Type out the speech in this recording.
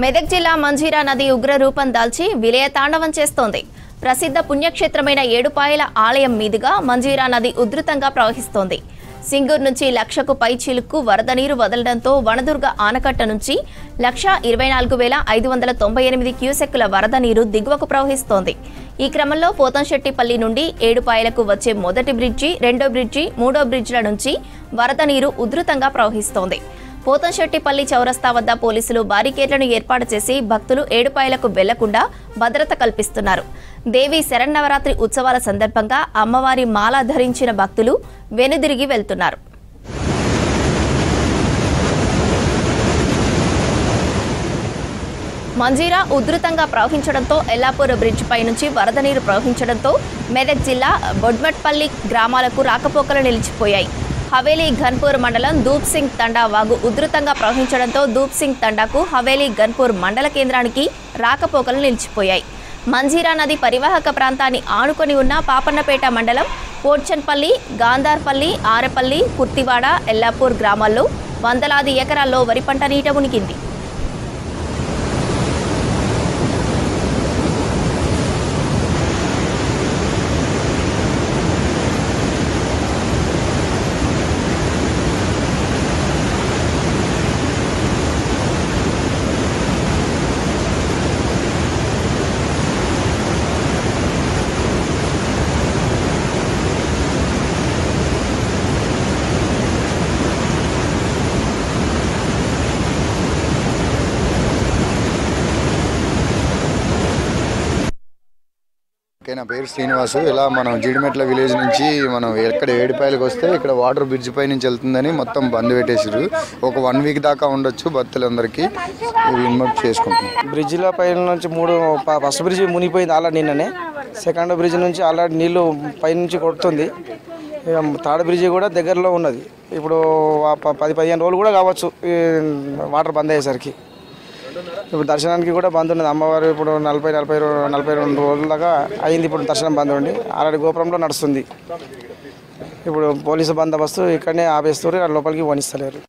మెదక్ జిల్లా మంజీరా నది ఉగ్ర రూపం దాల్చి విలయ తాండవం చేస్తోంది. ప్రసిద్ధ పుణ్యక్షేత్రమైన ఏడుపాయల ఆలయం మీదుగా మంజీరా నది ఉధృతంగా ప్రవహిస్తోంది. సింగూర్ నుంచి లక్షకు పై చిలుక్కు వరద నీరు వదలడంతో వనదుర్గ ఆనకట్ట నుంచి 1,24,598 క్యూసెక్కుల వరద నీరు దిగువకు ప్రవహిస్తోంది. ఈ క్రమంలో పోతంశెట్టిపల్లి నుండి ఏడుపాయలకు వచ్చే మొదటి బ్రిడ్జి, రెండో బ్రిడ్జి, మూడో బ్రిడ్జిల నుంచి వరద నీరు ఉధృతంగా ప్రవహిస్తోంది. పోతంశెట్టిపల్లి చౌరస్తా వద్ద పోలీసులు బారికేడ్లను ఏర్పాటు చేసి భక్తులు ఏడుపాయలకు వెళ్లకుండా భద్రత కల్పిస్తున్నారు. దేవి శరన్నవరాత్రి ఉత్సవాల సందర్భంగా అమ్మవారి మాల ధరించిన భక్తులు వెనుదిరిగి వెళ్తున్నారు. మంజీరా ఉధృతంగా ప్రవహించడంతో ఎల్లాపూర్ బ్రిడ్జ్ పై నుంచి వరద నీరు ప్రవహించడంతో మెదక్ జిల్లా బొడ్మెట్పల్లి గ్రామాలకు రాకపోకలు నిలిచిపోయాయి. హవేలీ ఘన్పూర్ మండలం దూప్ సింగ్ తండా వాగు ఉధృతంగా ప్రవహించడంతో దూప్ సింగ్ తండాకు హవేలీ ఘన్పూర్ మండల కేంద్రానికి రాకపోకలు నిలిచిపోయాయి. మంజీరా నది పరివాహక ప్రాంతాన్ని ఆనుకొని ఉన్న పాపన్నపేట మండలం పోడ్చన్పల్లి, గాంధార్పల్లి, ఆరెపల్లి, కుర్తివాడ, ఎల్లాపూర్ గ్రామాల్లో వందలాది ఎకరాల్లో వరి పంట నీట మునిగింది. నా పేరు శ్రీనివాసు. ఇలా మనం జీడిమెట్ల విలేజ్ నుంచి మనం ఎక్కడ ఏడుపాయలకు వస్తే ఇక్కడ వాటర్ బ్రిడ్జ్ పై నుంచి వెళ్తుందని మొత్తం బంద్ పెట్టేసారు. ఒక 1 వీక్ దాకా ఉండొచ్చు. భక్తులందరికీ ఇన్వైట్ చేసుకుంటున్నాం. బ్రిడ్జిల పై నుంచి ఫస్ట్ బ్రిడ్జ్ మునిగిపోయింది ఆల్రెడీ నిన్ననే. సెకండ్ బ్రిడ్జ్ నుంచి ఆల్రెడీ నీళ్లు పైనుంచి కొడుతుంది. థర్డ్ బ్రిడ్జి కూడా దగ్గరలో ఉన్నది. ఇప్పుడు 10-15 రోజులు కూడా కావచ్చు వాటర్ బంద్ అయ్యేసరికి. ఇప్పుడు దర్శనానికి కూడా బంద్ ఉన్నది. అమ్మవారు ఇప్పుడు 40-42 రోజుల దాకా అయింది. ఇప్పుడు దర్శనం బంద్ ఉండి ఆల్రెడీ గోపురంలో నడుస్తుంది. ఇప్పుడు పోలీసు బందోబస్తు ఇక్కడనే ఆపేస్తారు, లోపలికి పోనిస్తలేరు.